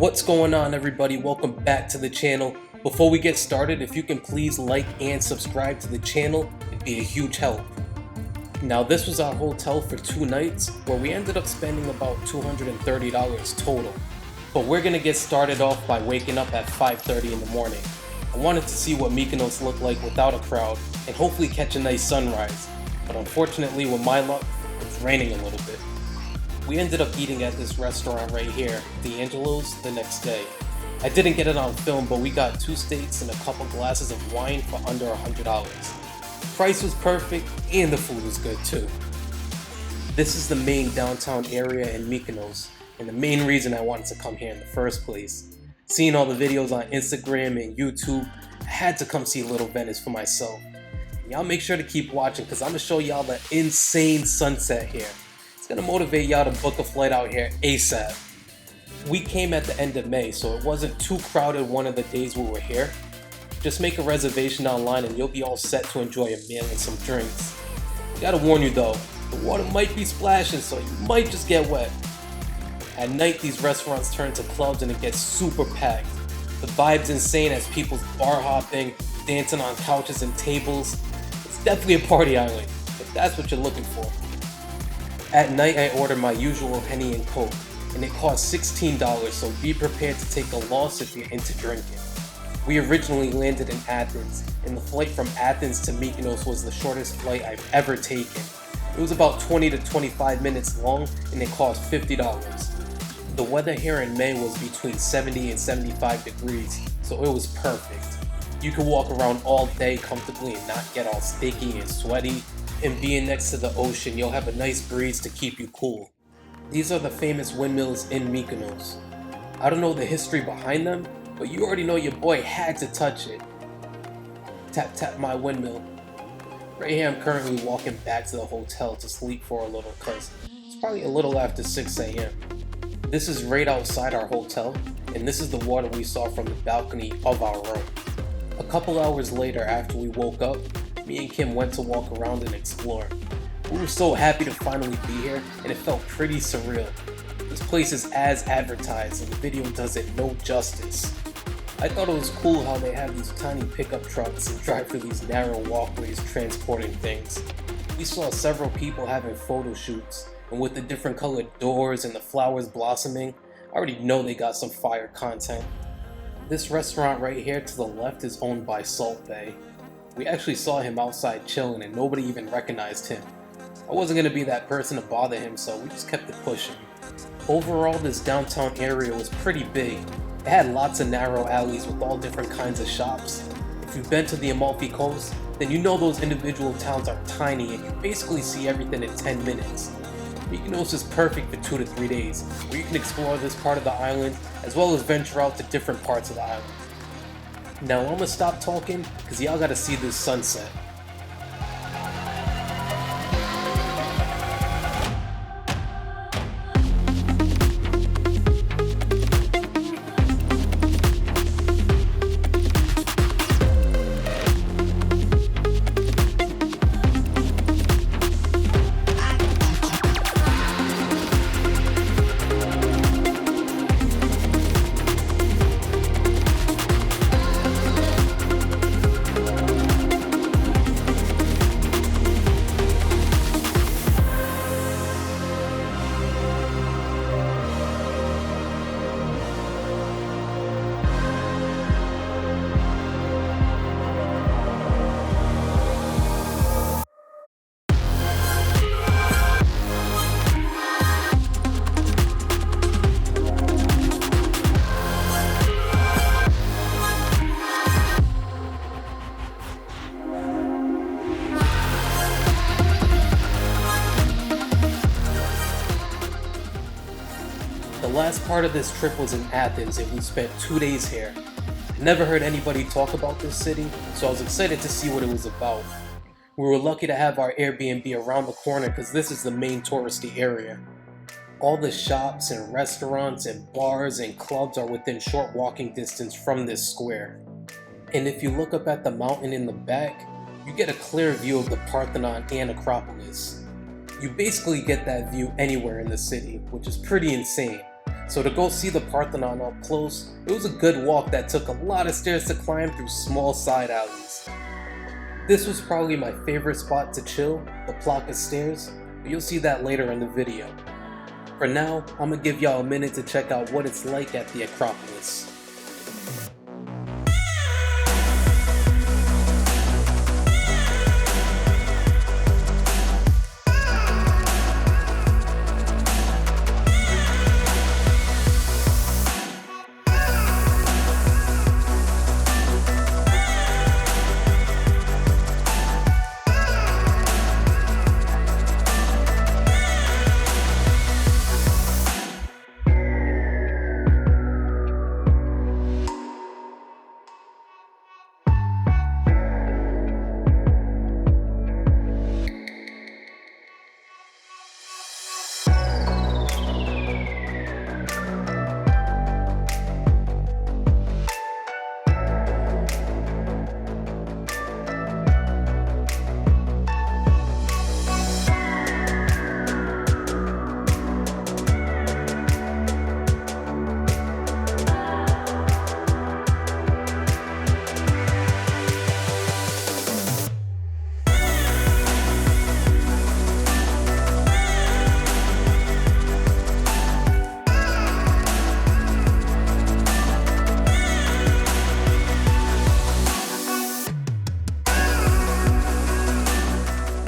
What's going on, everybody? Welcome back to the channel. Before we get started, if you can please like and subscribe to the channel, it'd be a huge help. Now, this was our hotel for 2 nights where we ended up spending about $230 total. But we're gonna get started off by waking up at 5:30 in the morning. I wanted to see what Mykonos looked like without a crowd and hopefully catch a nice sunrise. But unfortunately, with my luck, it's raining a little bit. We ended up eating at this restaurant right here, the Aiolou, the next day. I didn't get it on film, but we got 2 steaks and a couple glasses of wine for under $100. Price was perfect and the food was good too. This is the main downtown area in Mykonos, and the main reason I wanted to come here in the first place. Seeing all the videos on Instagram and YouTube, I had to come see Little Venice for myself. And y'all make sure to keep watching because I'm gonna show y'all the insane sunset here. It's gonna motivate y'all to book a flight out here ASAP. We came at the end of May, so it wasn't too crowded one of the days we were here. Just make a reservation online and you'll be all set to enjoy a meal and some drinks. Gotta warn you though, the water might be splashing, so you might just get wet. At night, these restaurants turn to clubs and it gets super packed. The vibe's insane as people's bar hopping, dancing on couches and tables. It's definitely a party island, if that's what you're looking for. At night, I ordered my usual Henny and Coke, and it cost $16, so be prepared to take a loss if you're into drinking. We originally landed in Athens, and the flight from Athens to Mykonos was the shortest flight I've ever taken. It was about 20 to 25 minutes long, and it cost $50. The weather here in May was between 70 and 75 degrees, so it was perfect. You could walk around all day comfortably and not get all sticky and sweaty. And being next to the ocean, you'll have a nice breeze to keep you cool. These are the famous windmills in Mykonos. I don't know the history behind them, but you already know your boy had to touch it. Tap tap my windmill. Right here I'm currently walking back to the hotel to sleep for a little cause it's probably a little after 6 a.m. This is right outside our hotel, and this is the water we saw from the balcony of our room. A couple hours later, after we woke up, me and Kim went to walk around and explore. We were so happy to finally be here, and it felt pretty surreal. This place is as advertised, and the video does it no justice. I thought it was cool how they have these tiny pickup trucks and drive through these narrow walkways transporting things. We saw several people having photo shoots, and with the different colored doors and the flowers blossoming, I already know they got some fire content. This restaurant right here to the left is owned by Salt Bay. We actually saw him outside chilling and nobody even recognized him. I wasn't going to be that person to bother him, so we just kept it pushing. Overall, this downtown area was pretty big. It had lots of narrow alleys with all different kinds of shops. If you've been to the Amalfi Coast, then you know those individual towns are tiny and you basically see everything in 10 minutes. Mykonos is perfect for 2 to 3 days, where you can explore this part of the island as well as venture out to different parts of the island. Now I'm gonna stop talking because y'all gotta see this sunset. The last part of this trip was in Athens and we spent 2 days here. I never heard anybody talk about this city, so I was excited to see what it was about. We were lucky to have our Airbnb around the corner because this is the main touristy area. All the shops and restaurants and bars and clubs are within short walking distance from this square. And if you look up at the mountain in the back, you get a clear view of the Parthenon and Acropolis. You basically get that view anywhere in the city, which is pretty insane. So to go see the Parthenon up close, it was a good walk that took a lot of stairs to climb through small side alleys. This was probably my favorite spot to chill, the Plaka stairs, but you'll see that later in the video. For now, I'm gonna give y'all a minute to check out what it's like at the Acropolis.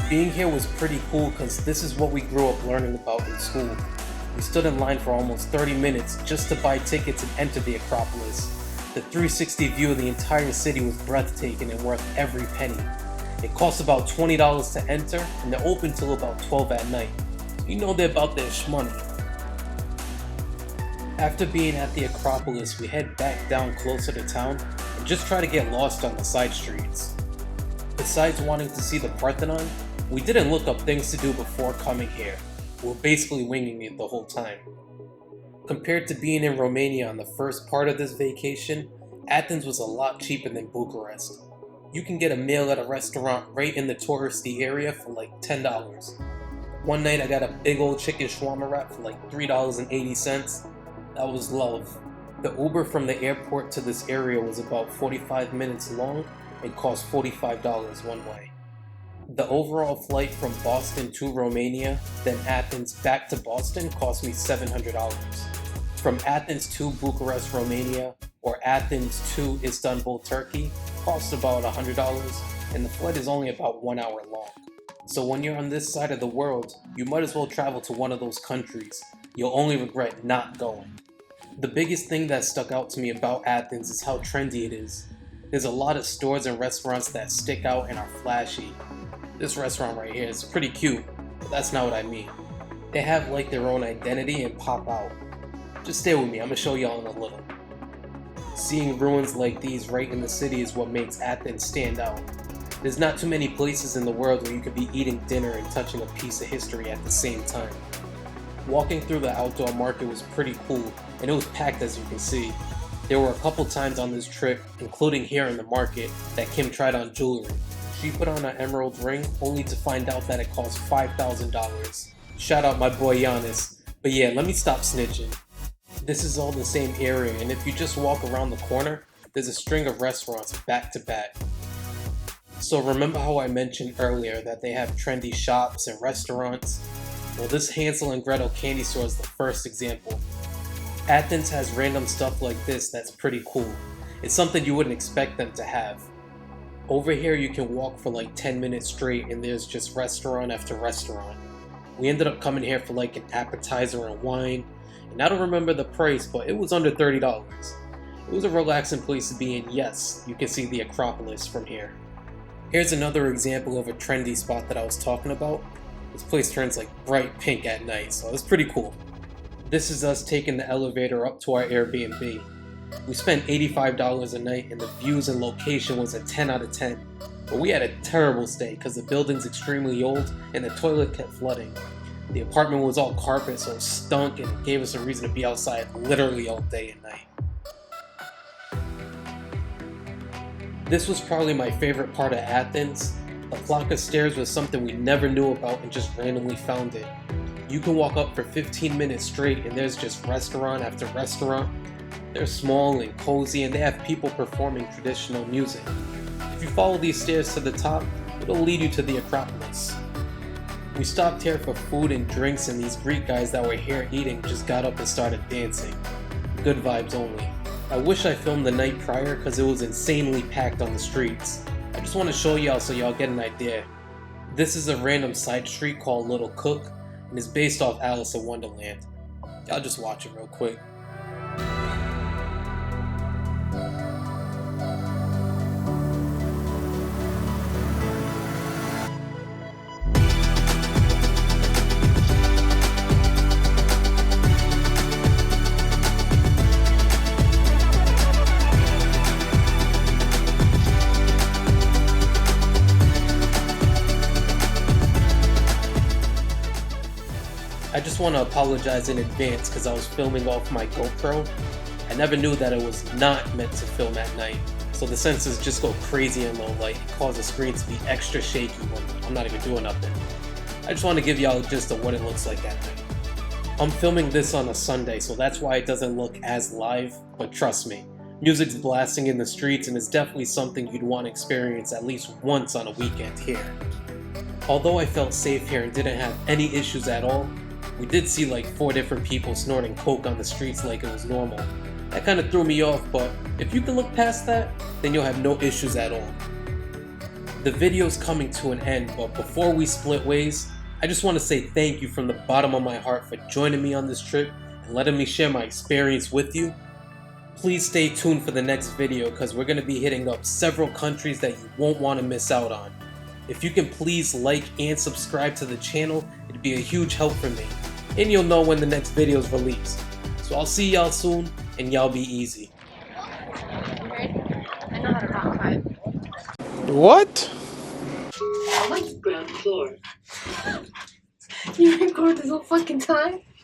Being here was pretty cool because this is what we grew up learning about in school. We stood in line for almost 30 minutes just to buy tickets and enter the Acropolis. The 360 view of the entire city was breathtaking and worth every penny. It costs about $20 to enter and they're open till about 12 at night. You know they're about their shmoney. After being at the Acropolis, we head back down closer to town and just try to get lost on the side streets. Besides wanting to see the Parthenon, we didn't look up things to do before coming here. We were basically winging it the whole time. Compared to being in Romania on the first part of this vacation, Athens was a lot cheaper than Bucharest. You can get a meal at a restaurant right in the touristy area for like $10. One night I got a big old chicken shawarma wrap for like $3.80. That was love. The Uber from the airport to this area was about 45 minutes long and cost $45 one way. The overall flight from Boston to Romania, then Athens back to Boston cost me $700. From Athens to Bucharest, Romania, or Athens to Istanbul, Turkey, costs about $100, and the flight is only about 1 hour long. So when you're on this side of the world, you might as well travel to one of those countries. You'll only regret not going. The biggest thing that stuck out to me about Athens is how trendy it is. There's a lot of stores and restaurants that stick out and are flashy. This restaurant right here is pretty cute, but that's not what I mean. They have like their own identity and pop out. Just stay with me, I'm gonna show y'all in a little. Seeing ruins like these right in the city is what makes Athens stand out. There's not too many places in the world where you could be eating dinner and touching a piece of history at the same time. Walking through the outdoor market was pretty cool, and it was packed as you can see. There were a couple times on this trip, including here in the market, that Kim tried on jewelry. She put on an emerald ring only to find out that it cost $5,000. Shout out my boy Giannis. But yeah, let me stop snitching. This is all the same area, and if you just walk around the corner, there's a string of restaurants back to back. So remember how I mentioned earlier that they have trendy shops and restaurants? Well, this Hansel and Gretel candy store is the first example. Athens has random stuff like this that's pretty cool. It's something you wouldn't expect them to have. Over here you can walk for like 10 minutes straight and there's just restaurant after restaurant. We ended up coming here for like an appetizer and wine, and I don't remember the price, but it was under $30. It was a relaxing place to be in. Yes, you can see the Acropolis from here. Here's another example of a trendy spot that I was talking about. This place turns like bright pink at night, so it's pretty cool. This is us taking the elevator up to our Airbnb. We spent $85 a night and the views and location was a 10 out of 10. But we had a terrible stay because the building's extremely old and the toilet kept flooding. The apartment was all carpet, so it stunk and it gave us a reason to be outside literally all day and night. This was probably my favorite part of Athens. The Plaka stairs was something we never knew about and just randomly found it. You can walk up for 15 minutes straight and there's just restaurant after restaurant. They're small and cozy and they have people performing traditional music. If you follow these stairs to the top, it'll lead you to the Acropolis. We stopped here for food and drinks and these Greek guys that were here eating just got up and started dancing. Good vibes only. I wish I filmed the night prior because it was insanely packed on the streets. I just want to show y'all so y'all get an idea. This is a random side street called Little Cook and is based off Alice in Wonderland. Y'all just watch it real quick. I just want to apologize in advance because I was filming off my GoPro. I never knew that it was not meant to film at night, so the sensors just go crazy in low light and cause the screen to be extra shaky when I'm not even doing nothing. I just want to give y'all a gist of what it looks like at night. I'm filming this on a Sunday, so that's why it doesn't look as live, but trust me, music's blasting in the streets and it's definitely something you'd want to experience at least once on a weekend here. Although I felt safe here and didn't have any issues at all, we did see like 4 different people snorting coke on the streets like it was normal. That kind of threw me off, but if you can look past that, then you'll have no issues at all. The video's coming to an end, but before we split ways, I just want to say thank you from the bottom of my heart for joining me on this trip and letting me share my experience with you. Please stay tuned for the next video because we're going to be hitting up several countries that you won't want to miss out on. If you can please like and subscribe to the channel, it'd be a huge help for me. And you'll know when the next video is released. So I'll see y'all soon, and y'all be easy. I know how to rock climb. What? I like ground floor. You record this whole fucking time?